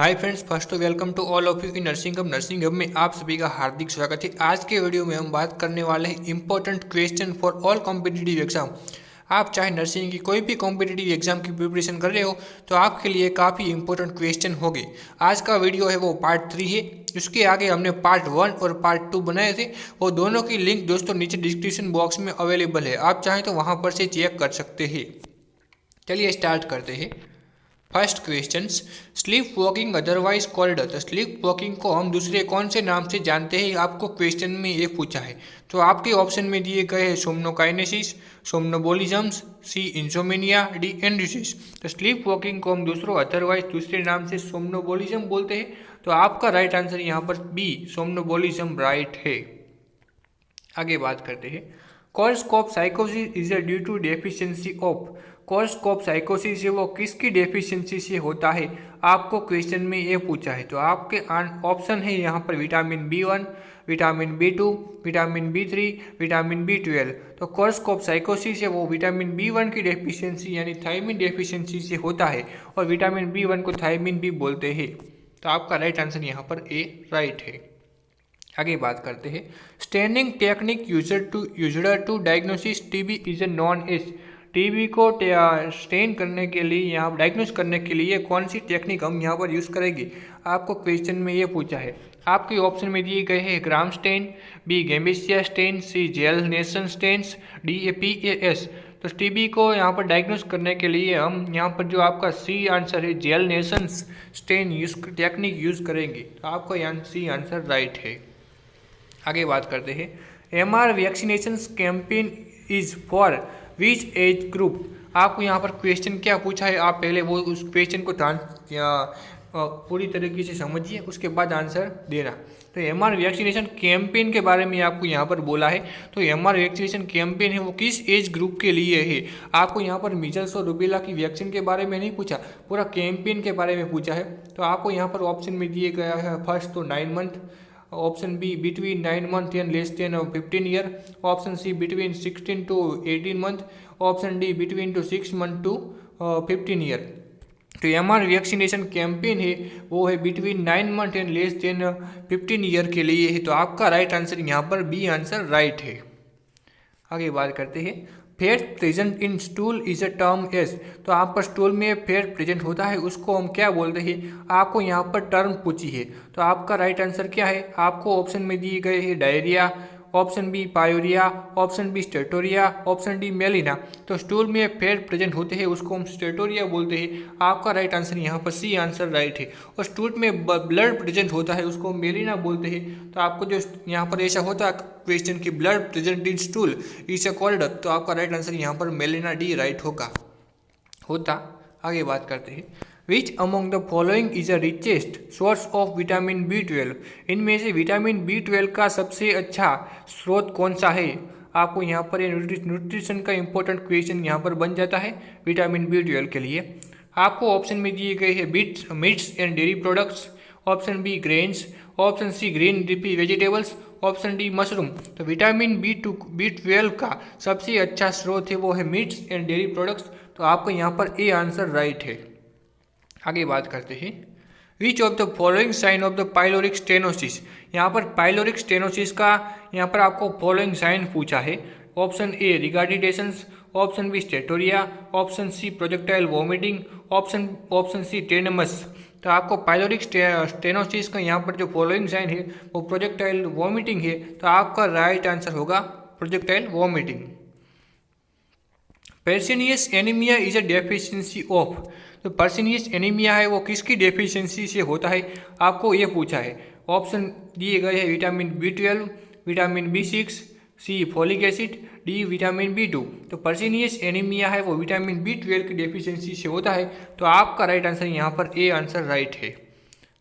हाय friends, first तो welcome to all of you in nursing hub में आप सभी का हार्दिक स्वागत है। आज के वीडियो में हम बात करने वाले हैं important question for all competitive exam. आप चाहे नर्सिंग की कोई भी कॉम्पिटिटिव एग्जाम की प्रिपरेशन कर रहे हो तो आपके लिए काफ़ी इंपॉर्टेंट क्वेश्चन होंगे। आज का वीडियो है वो पार्ट 3 है। उसके आगे हमने पार्ट 1 और पार्ट 2 बनाए थे। वो दोनों की लिंक दोस्तों नीचे डिस्क्रिप्शन बॉक्स में अवेलेबल है, आप चाहें तो वहाँ पर से चेक कर सकते हैं। चलिए स्टार्ट करते हैं। First question, sleep walking otherwise called. तो स्लीप वॉकिंग को हम दूसरे कौन से नाम से जानते हैं, आपको क्वेश्चन में ये पूछा है। तो आपके ऑप्शन में दिए गए हैं सोमनोकाइनेसिस, सोमनोबोलिज्म्स, सी इंसोमेनिया, डी एंड्यूसिस। तो स्लीप वॉकिंग को हम दूसरे नाम से सोमनोबोलिज्म बोलते हैं। तो आपका राइट आंसर यहाँ पर बी सोमनोबोलिज्म राइट है। आगे बात करते हैं। कोर्सकॉप साइकोसिस is due to deficiency of. Korsakoff साइकोसिस है वो किसकी डेफिशिएंसी से होता है, आपको क्वेश्चन में ये पूछा है। तो आपके ऑप्शन है यहाँ पर vitamin B1, vitamin B2, vitamin B3, vitamin B12। तो कोर्सकॉप साइकोसिस है वो विटामिन B1 की डेफिशिएंसी यानी थायमिन डेफिशिएंसी से होता है, और विटामिन B1 को थायमिन भी बोलते हैं। तो आपका राइट आंसर यहाँ पर ए राइट है। आगे बात करते हैं। Staining technique used to diagnosis TB is known as. TB को स्टेन करने के लिए, यहाँ डायग्नोस करने के लिए कौन सी टेक्निक हम यहाँ पर यूज़ करेंगे, आपको क्वेश्चन में ये पूछा है। आपके ऑप्शन में दिए गए हैं Gram stain, B Giemsa stain, C Ziehl Neelsen stains, D PAS। तो टीबी को यहाँ पर डायग्नोस करने के लिए हम यहाँ पर जो आपका सी आंसर है Ziehl Neelsen stain technique use करेंगे। तो आपका यहाँ सी आंसर राइट है। आगे बात करते हैं। MR vaccination campaign is for which age group. आपको यहाँ पर क्वेश्चन क्या पूछा है, आप पहले वो उस क्वेश्चन को पूरी तरीके से समझिए, उसके बाद आंसर देना। तो MR वैक्सीनेशन कैंपेन के बारे में आपको यहाँ पर बोला है। तो MR वैक्सीनेशन कैंपेन है वो किस एज ग्रुप के लिए है। आपको यहाँ पर मीजल्स और रूबेला की वैक्सीन के बारे में नहीं पूछा, पूरा कैंपेन के बारे में पूछा है। तो आपको यहाँ पर ऑप्शन में दिए गया है फर्स्ट तो 9 month, option B between 9 month and less than 15 year, option C between 16 to 18 month, option D between two 6 month to 15 year. तो MR वैक्सीनेशन कैंपेन है वो है between 9 month and less than 15 year के लिए है। तो आपका राइट आंसर यहाँ पर बी आंसर राइट है। आगे बात करते हैं। Fat present in stool is a term as. तो आप पर स्टूल में फैट प्रेजेंट होता है उसको हम क्या बोलते हैं, आपको यहाँ पर टर्म पूछी है। तो आपका राइट आंसर क्या है, आपको ऑप्शन में दिए गए हैं diarrhoea, option B pyorrhoea, option B steatorrhoea, option D melaena. तो स्टूल में फैट प्रेजेंट होते हैं उसको हम स्टेटोरिया बोलते हैं। आपका राइट आंसर यहाँ पर सी आंसर राइट है। और स्टूल में ब्लड प्रेजेंट होता है उसको मेलिना बोलते हैं। तो आपको जो यहाँ पर ऐसा होता है क्वेश्चन की blood present in stool is a called, तो आपका राइट आंसर यहाँ पर मेलिना डी राइट होता। आगे बात करते हैं। Which among the following is a richest source of vitamin B12। इनमें से विटामिन B12 का सबसे अच्छा स्रोत कौन सा है। आपको यहाँ पर न्यूट्रिशन का इंपॉर्टेंट क्वेश्चन यहाँ पर बन जाता है विटामिन B12 के लिए। आपको ऑप्शन में दिए गए हैं meats and dairy products, option B grains, option C green leafy vegetables, option D mushroom. तो विटामिन B12 का सबसे अच्छा स्रोत है वो है मीट्स एंड डेयरी प्रोडक्ट्स। तो आपको यहाँ पर ए आंसर राइट है। आगे बात करते हैं। Which of the following sign of the pyloric stenosis. यहाँ पर पाइलोरिक स्टेनोसिस का यहाँ पर आपको फॉलोइंग साइन पूछा है। Option A regurgitations, option B steatorrhoea, option C projectile vomiting, option C tenesmus. तो आपको पाइलोरिक स्टेनोसिस का यहाँ पर जो फॉलोइंग साइन है वो प्रोजेक्टाइल वॉमिटिंग है। तो आपका राइट आंसर होगा projectile vomiting. Pernicious anaemia is a deficiency of. तो पर्सिनियस एनीमिया है वो किसकी डेफिशिएंसी से होता है, आपको ये पूछा है। ऑप्शन दिए गए हैं vitamin B12, vitamin B6, C folic acid, D vitamin B2। तो पर्सिनियस एनीमिया है वो विटामिन B12 की डेफिशिएंसी से होता है। तो आपका राइट आंसर यहाँ पर ए आंसर राइट है।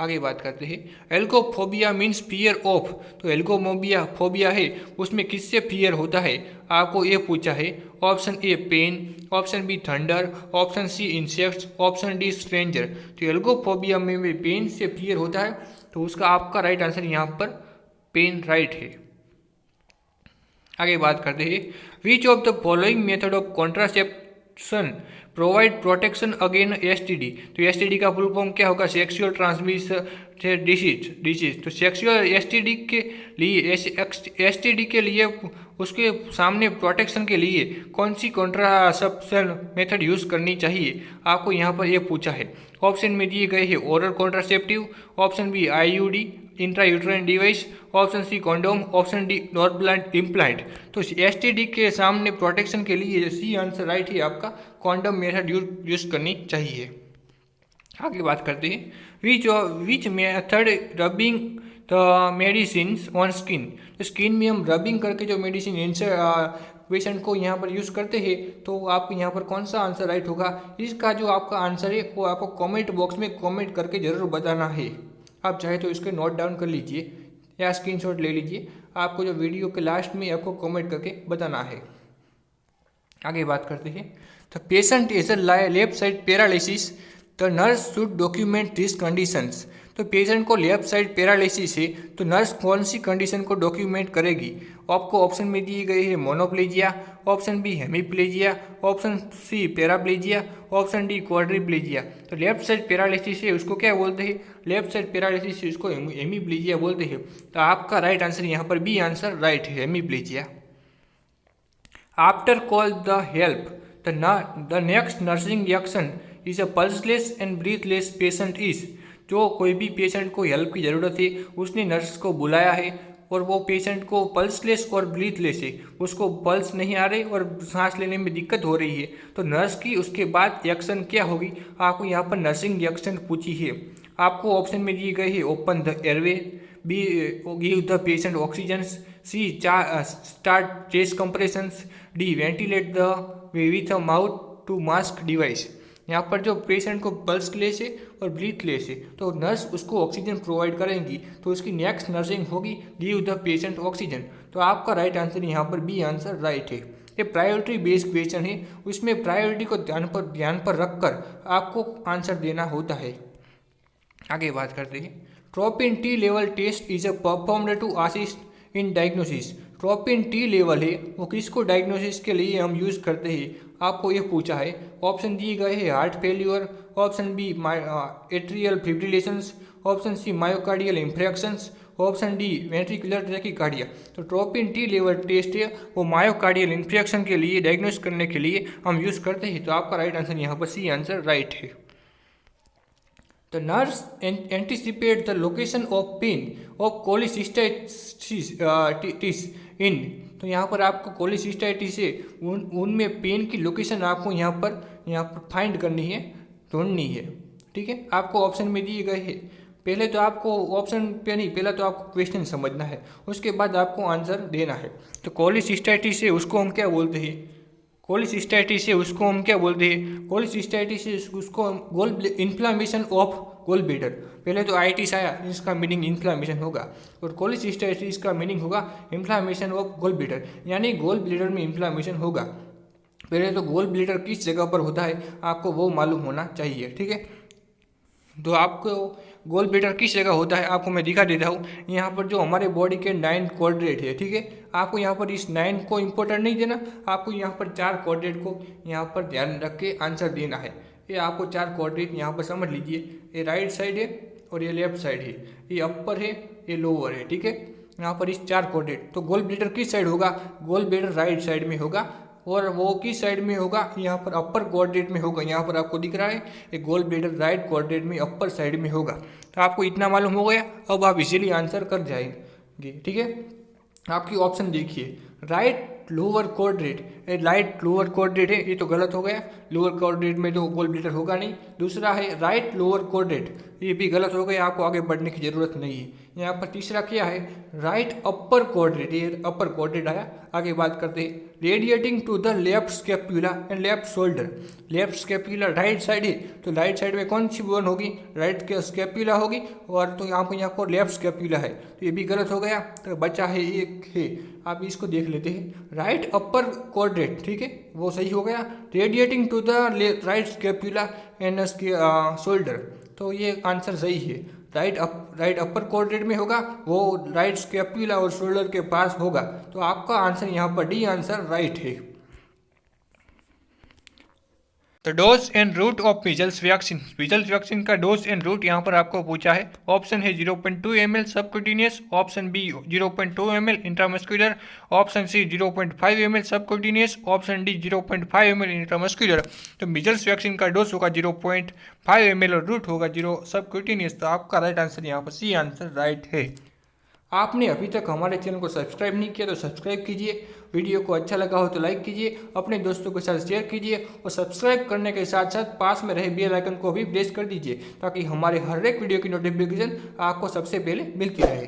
आगे बात करते हैं। Algophobia means fear of. तो एल्गोफोबिया है उसमें किससे फियर होता है, आपको ये पूछा है। Option A pain, option B thunder, option C insects, option D stranger. तो एल्गोफोबिया में भी पेन से फियर होता है। तो उसका आपका राइट आंसर यहाँ पर पेन राइट है। आगे बात करते हैं। Which of the following method of provide protection again STD. तो एसटीडी का फुल फॉर्म क्या होगा? Sexual transmission disease. तो सेक्सुअल एसटीडी के लिए एसटीडी के लिए उसके सामने प्रोटेक्शन के लिए कौन सी कॉन्ट्रासेप्शन मेथड यूज़ करनी चाहिए, आपको यहाँ पर ये पूछा है। ऑप्शन में दिए गए हैं oral contraceptive, option B IUD intrauterine device, option C condom, option D normal implant. तो एसटीडी के सामने प्रोटेक्शन के लिए सी आंसर राइट है आपका, कॉन्डोम मेथड यूज करनी चाहिए। आगे बात करते हैं which method rubbing the medicine on skin. तो स्किन में हम रबिंग करके जो मेडिसिन पेशेंट को यहाँ पर यूज़ करते हैं, तो आप यहाँ पर कौन सा आंसर राइट होगा, इसका जो आपका आंसर है वो आपको कमेंट बॉक्स में कमेंट करके ज़रूर बताना है। आप चाहे तो इसके नोट डाउन कर लीजिए या स्क्रीनशॉट ले लीजिए, आपको जो वीडियो के लास्ट में आपको कमेंट करके बताना है। आगे बात करते हैं। तो patient is a left side paralysis, the nurse should document this conditions. तो पेशेंट को लेफ्ट साइड पैरालिसिस है, तो नर्स कौन सी कंडीशन को डॉक्यूमेंट करेगी? आपको ऑप्शन में दिए गए हैं monoplegia, option B hemiplegia, option C paraplegia, option D quadriplegia. तो लेफ्ट साइड पैरालिसिस है उसको क्या बोलते हैं? लेफ्ट साइड पैरालिसिस है उसको हेमीप्लेजिया बोलते हैं। तो आपका राइट आंसर यहाँ पर बी आंसर राइट है, hemiplegia. After call the help the next nursing action is a pulseless and breathless patient is. जो कोई भी पेशेंट को हेल्प की ज़रूरत है, उसने नर्स को बुलाया है और वो पेशेंट को पल्सलेस और ब्रीथलेस है, उसको पल्स नहीं आ रही और सांस लेने में दिक्कत हो रही है, तो नर्स की उसके बाद एक्शन क्या होगी? आपको यहाँ पर नर्सिंग एक्शन पूछी है। आपको ऑप्शन में दिए गए हैं open the airway, B give the patient oxygen, C start chest compressions, D ventilate the with a mouth to mask device. यहाँ पर जो पेशेंट को पल्सलेस है और ब्रीथलेस है, तो नर्स उसको ऑक्सीजन प्रोवाइड करेंगी, तो उसकी नेक्स्ट नर्सिंग होगी गिव द पेशेंट ऑक्सीजन। तो आपका राइट आंसर यहाँ पर बी आंसर राइट है। ये प्रायोरिटी बेस्ड क्वेश्चन है, उसमें प्रायोरिटी को ध्यान पर रखकर आपको आंसर देना होता है। आगे बात करते हैं। Troponin T level test is a performed to assist in diagnosis. Troponin T level है वो किसको डायग्नोसिस के लिए हम यूज़ करते हैं, आपको ये पूछा है। ऑप्शन दिए गए हैं heart failure, option B atrial fibrillations, option C myocardial infarctions, option D ventricular tachycardia. तो ट्रोपिन टी लेवल टेस्ट है वो मायोकार्डियल इंफ्रैक्शन के लिए डायग्नोस करने के लिए हम यूज़ करते हैं। तो आपका राइट आंसर यहाँ पर सी आंसर राइट है। The nurse anticipate the location of pain of cholecystitis in। तो यहाँ पर आपको कोलिसिस्टाइटिस है उनमें पेन की लोकेशन आपको यहाँ पर फाइंड करनी है, ढूंढनी है। ठीक है, आपको ऑप्शन में दिए गए हैं। पहले तो आपको ऑप्शन पे नहीं, पहले तो आपको क्वेश्चन समझना है, उसके बाद आपको आंसर देना है। तो कोलिसिस्टाइटिस है उसको हम क्या बोलते हैं? कोलिसिस्टाइटिस है उसको हम क्या बोलते हैं? कोलिसिस्टाइटिस है उसको गोल इन्फ्लामेशन ऑफ गोल ब्लैडर। पहले तो आइटिस आया, इसका मीनिंग इन्फ्लामेशन होगा, और कोलिसिस्टाइटिस का मीनिंग होगा इन्फ्लामेशन ऑफ गोल ब्लैडर, यानी गोल ब्लैडर में इन्फ्लामेशन होगा। पहले तो गोल ब्लैडर किस जगह पर होता है आपको वो मालूम होना चाहिए। ठीक है, तो आपको गोल ब्लैडर किस जगह होता है आपको मैं दिखा देता हूँ। यहाँ पर जो हमारे बॉडी के 9 क्वाड्रेंट है, ठीक है, आपको यहाँ पर इस 9 को इम्पोर्टेंट नहीं देना, आपको यहाँ पर 4 क्वाड्रेंट को यहाँ पर ध्यान रख के आंसर देना है। ये आपको 4 क्वाड्रेंट यहाँ पर समझ लीजिए, ये राइट साइड है और ये लेफ्ट साइड है, ये अपर है ये लोअर है। ठीक है, यहाँ पर इस 4 क्वाड्रेंट, तो गोल ब्लैडर किस साइड होगा? गोल ब्लैडर राइट साइड में होगा, और वो किस साइड में होगा? यहाँ पर अपर क्वाड्रेंट में होगा। यहाँ पर आपको दिख रहा है ये गोल ब्लैडर राइट क्वाड्रेंट में अपर साइड में होगा। तो आपको इतना मालूम हो गया, अब आप इजीली आंसर कर जाएंगे। ठीक है, आपकी ऑप्शन देखिए, right lower quadrant, right lower quadrant है, ये तो गलत हो गया, लोअर क्वाड्रेंट में तो गोल ब्लैडर होगा नहीं। दूसरा है राइट लोअर क्वाड्रेंट, ये भी गलत हो गया, आपको आगे बढ़ने की जरूरत नहीं है। यहाँ पर तीसरा क्या है? राइट अपर क्वाड्रेंट, ये अपर क्वाड्रेंट आया। आगे बात करते हैं, radiating to the left scapula and left shoulder. Left scapula right side है, तो राइट साइड में कौन सी बोन होगी? राइट के स्कैपुला होगी, और तो यहाँ को लेफ्ट स्कैपुला है, तो ये भी गलत हो गया। तो बचा है एक है, आप इसको देख लेते हैं, राइट अपर क्वाड्रेंट। ठीक है, वो सही हो गया। Radiating to the right scapula and shoulder, तो ये आंसर सही है। राइट अपर क्वाड्रेंट में होगा, वो राइट स्कैपुला और शोल्डर के पास होगा। तो आपका आंसर यहाँ पर डी आंसर राइट है। तो dose and route of measles vaccine का डोज एंड रूट यहाँ पर आपको पूछा है। ऑप्शन है 0.2 ml subcutaneous, option B 0.2 ml intramuscular, option C 0.5 ml subcutaneous, option D 0.5 ml intramuscular. तो मीजल्स वैक्सीन का डोज होगा 0.5 ml और रूट होगा 0 सबक्यूटेनियस। तो आपका राइट आंसर यहाँ पर सी आंसर राइट है। आपने अभी तक हमारे चैनल को सब्सक्राइब नहीं किया तो सब्सक्राइब कीजिए, वीडियो को अच्छा लगा हो तो लाइक कीजिए, अपने दोस्तों के साथ शेयर कीजिए और सब्सक्राइब करने के साथ साथ पास में रहे बेल आइकन को भी प्रेस कर दीजिए ताकि हमारे हर एक वीडियो की नोटिफिकेशन आपको सबसे पहले मिलती रहे।